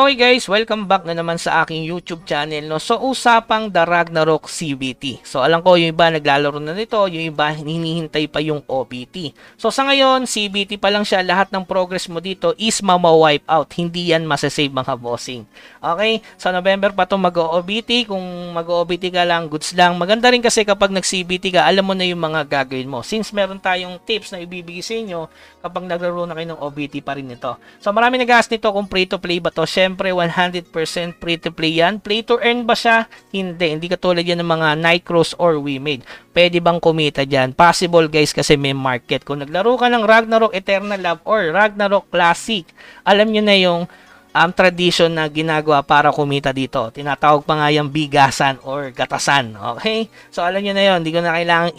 Okay guys, welcome back na naman sa aking YouTube channel. No? So, usapang The Ragnarok CBT. So, alam ko yung iba naglalaro na nito, yung iba hinihintay pa yung OBT. So, sa ngayon, CBT pa lang siya. Lahat ng progress mo dito is mama-wipe out. Hindi yan masasave mga bossing. Okay? Sa November pa ito mag-OBT. Kung mag-OBT ka lang, goods lang. Maganda rin kasi kapag nag-CBT ka, alam mo na yung mga gagawin mo. Since meron tayong tips na ibibigay sa inyo, kapag naglaro na kayo ng OBT pa rin ito. So, marami nag-ask nito kung free-to-play ba to. Siyempre, 100% free-to-play yan. Play-to-earn ba siya? Hindi. Hindi katulad yan ng mga Nightcross or WeMade. Pwede bang kumita dyan? Possible guys kasi may market. Kung naglaro ka ng Ragnarok Eternal Love or Ragnarok Classic, alam nyo na yung tradition na ginagawa para kumita dito. Tinatawag pa nga yung bigasan or gatasan. Okay? So, alam nyo na yun. Hindi ko na kailangan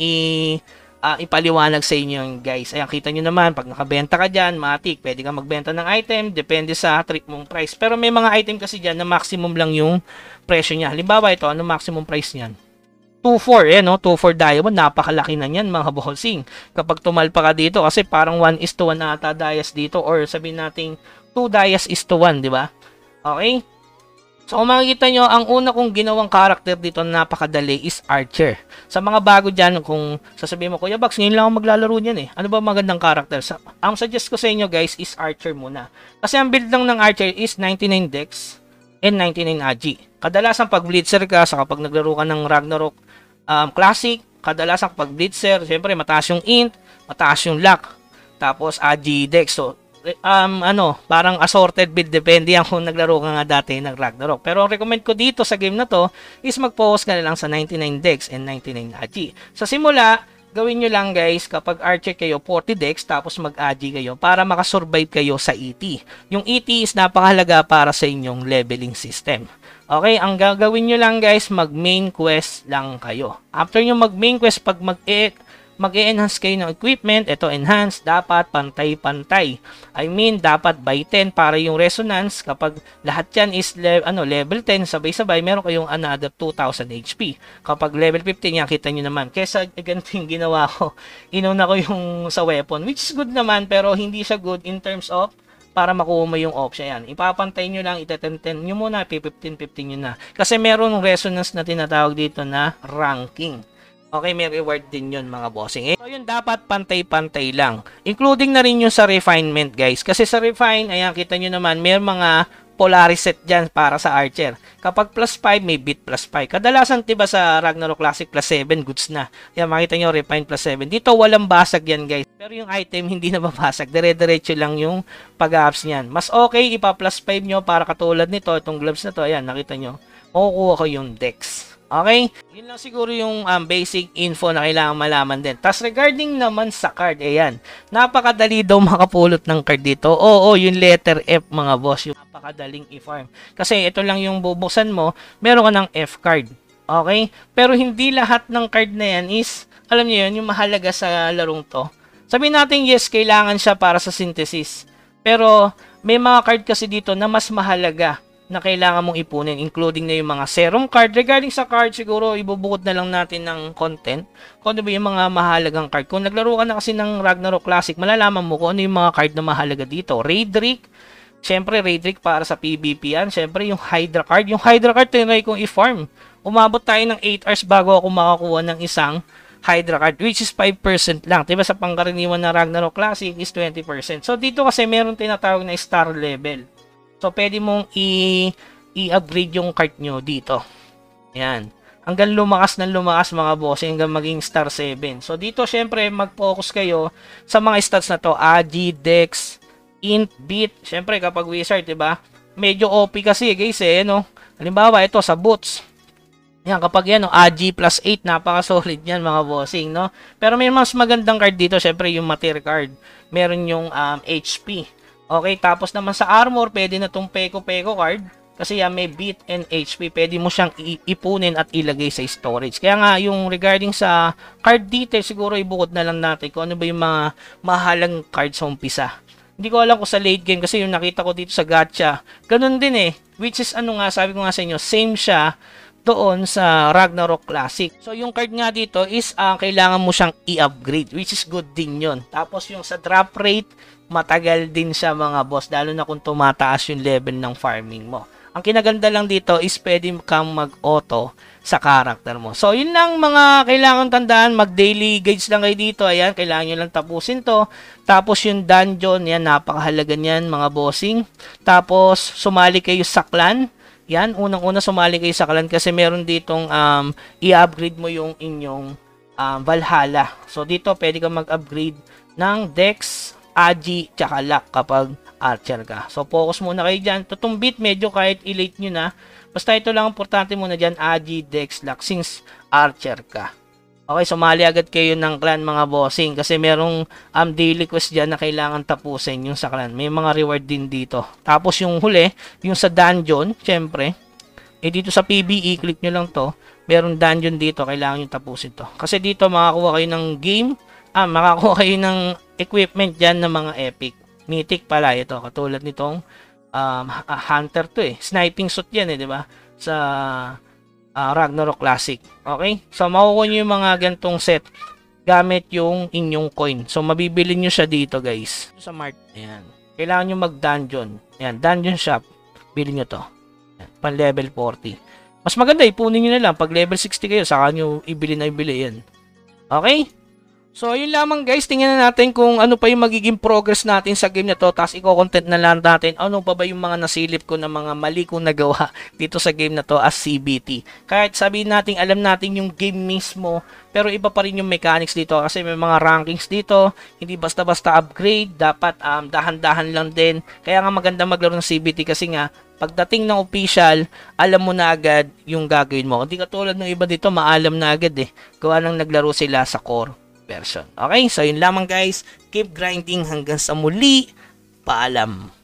ipaliwanag sa inyo yung guys. Ayan, kita nyo naman, pag nakabenta ka dyan, matik, pwede ka magbenta ng item, depende sa trip mong price. Pero may mga item kasi dyan na maximum lang yung presyo niya. Halimbawa ito, ano maximum price niyan? 2.4, no? 2.4 diamond, napakalaki na niyan mga bossing. Kapag tumalpa ka dito, kasi parang 1:1 na ata dias dito, or sabihin natin 2 dias:1, di ba? Okay? So, kung makikita nyo, ang una kong ginawang character dito na napakadali is Archer. Sa mga bago dyan, kung sasabihin mo, Kuya Bax, ngayon lang ako maglalaro niyan eh. Ano ba magandang character? Ang suggest ko sa inyo guys is Archer muna. Kasi ang build lang ng Archer is 99 Dex and 99 Agi. Kadalasan pag Blitzer ka, sa kapag naglaro ka ng Ragnarok Classic, kadalasan pag Blitzer, syempre mataas yung Int, mataas yung Luck, tapos Agi Dex. So, parang assorted build, depende yan kung naglaro ka nga dati ng Ragnarok. Pero ang recommend ko dito sa game na to is mag-focus ka na lang sa 99 Dex and 99 Agi. Sa simula, gawin nyo lang guys, kapag Archer kayo 40 Dex tapos mag-Agi kayo para makasurvive kayo sa ET. Yung ET is napakahalaga para sa inyong leveling system. Okay, ang gagawin nyo lang guys, mag-main quest lang kayo. After nyo mag-main quest, pag mag-e-enhance kayo ng equipment, ito enhance, dapat pantay-pantay. I mean, dapat by 10 para yung resonance, kapag lahat yan is level 10, sabay-sabay, meron kayong another 2,000 HP. Kapag level 15, yan, kita nyo naman. Kesa ganito yung ginawa ko, inuna ko yung sa weapon, which is good naman, pero hindi siya good in terms of para makuha mo yung option yan. Ipapantay nyo lang, ite-10-10 nyo muna, 15-15 nyo na. Kasi meron resonance na tinatawag dito na ranking. Okay, may reward din yun mga bossing. So yun, dapat pantay-pantay lang. Including na rin yung sa refinement guys. Kasi sa refine, ayan, kita nyo naman, may mga Polaris set dyan para sa Archer. Kapag plus 5, may bit plus 5. Kadalasan diba sa Ragnarok Classic plus 7, goods na. Yan, makita nyo, refine plus 7. Dito walang basag yan guys. Pero yung item hindi na mabasag. Dire-diretso lang yung pag-ups niyan. Mas okay, ipa-plus 5 nyo para katulad nito, itong gloves na to. Ayan, nakita nyo. Makukuha ko yung Dex. Okay? Yun lang siguro yung basic info na kailangan malaman din. Tapos regarding naman sa card, ayan, napakadali daw makapulot ng card dito. Oo, yung letter F mga boss, yung napakadaling i-farm. Kasi ito lang yung bubuksan mo, meron ka ng F card. Okay? Pero hindi lahat ng card na yan is, alam niyo yun, yung mahalaga sa larong to. Sabihin natin, yes, kailangan siya para sa synthesis. Pero may mga card kasi dito na mas mahalaga na kailangan mong ipunin, including na yung mga serum card. Regarding sa card, siguro ibubukod na lang natin ng content kung ano ba yung mga mahalagang card. Kung naglaro ka na kasi ng Ragnarok Classic, malalaman mo kung ano yung mga card na mahalaga dito. Raidrick, syempre Raidrick para sa PvP yan. Syempre yung Hydra card. Yung Hydra card, tinry kong i-farm. Umabot tayo ng 8 hours bago ako makakuha ng isang Hydra card, which is 5% lang. Diba sa pangkaraniwan na Ragnarok Classic is 20%. So dito kasi meron tinatawag na star level. So, pwede mong i-upgrade yung card nyo dito. Ayan. Hanggang lumakas ng lumakas mga boss, hanggang maging star 7. So, dito syempre mag-focus kayo sa mga stats na to. Agi, Dex, Int, Beat. Syempre kapag Wizard, diba? Medyo OP kasi guys eh, no? Halimbawa, ito sa Boots. Yan, kapag yan, no, Agi plus 8, napaka-solid yan mga bossing, no? Pero may mas magandang card dito, syempre yung Mater card. Meron yung HP. Okay, tapos naman sa armor, pwede na itong Peko-Peko card. Kasi yan, may beat and HP. Pwede mo siyang ipunin at ilagay sa storage. Kaya nga, yung regarding sa card detail, siguro ibukod na lang natin kung ano ba yung mga mahalang card sa umpisa. Hindi ko alam kung sa late game kasi yung nakita ko dito sa gacha, ganun din eh. Which is ano nga, sabi ko nga sa inyo, same siya. doon sa Ragnarok Classic. So yung card nga dito is kailangan mo siyang i-upgrade, which is good din yon. Tapos yung sa drop rate, matagal din siya mga boss, lalo na kung tumataas yung level ng farming mo. Ang kinaganda lang dito is pwede kang mag-auto sa character mo. So, yun lang mga kailangan tandaan. Mag-daily guides lang kayo dito. Ayan, kailangan nyo lang tapusin to. Tapos yung dungeon, yan, napakahalaga niyan mga bossing. Tapos, sumali kayo sa clan. Yan, unang-una sumali kayo sa clan kasi meron ditong i-upgrade mo yung inyong Valhalla. So, dito pwede kang mag-upgrade ng Dex, Agi, tsaka Luck kapag archer ka. So, focus muna kayo dyan. Tutong bit, medyo kahit i-late nyo na. Basta ito lang, importante muna dyan, Agi, Dex, Luck, since archer ka. Okay, sumali agad kayo ng clan mga bossing kasi merong daily quest dyan na kailangan tapusin yung sa clan. May mga reward din dito. Tapos yung huli, yung sa dungeon, syempre, dito sa PBE, click nyo lang to. Merong dungeon dito, kailangan nyo tapusin to. Kasi dito makakuha kayo ng game, makakuha kayo ng equipment dyan ng mga epic. Mythic pala ito, katulad nitong hunter to sniping suit yan di ba? Sa Ragnarok Classic. Okay? So makukuha nyo yung mga gantong set gamit yung inyong coin. So mabibili nyo siya dito guys. Sa mart, ayan. Kailangan nyo mag-dungeon. Ayan, dungeon shop. Bili nyo to. Ayan, pan level 40. Mas maganda, ipunin nyo na lang. Pag level 60 kayo, saka nyo ibili yan. Okay? So, yun lamang guys. Tingnan na natin kung ano pa yung magiging progress natin sa game na to. Tapos, i-content na lang natin ano pa ba yung mga nasilip ko na mga mali kong nagawa dito sa game na to as CBT. Kahit sabihin natin, alam natin yung game mismo, pero iba pa rin yung mechanics dito kasi may mga rankings dito. Hindi basta-basta upgrade. Dapat dahan-dahan lang din. Kaya nga maganda maglaro ng CBT kasi nga, pagdating ng official, alam mo na agad yung gagawin mo. Hindi katulad ng iba dito, maalam na agad Gawa nang naglaro sila sa core version. Okay, so yun lamang guys. Keep grinding hanggang sa muli. Paalam.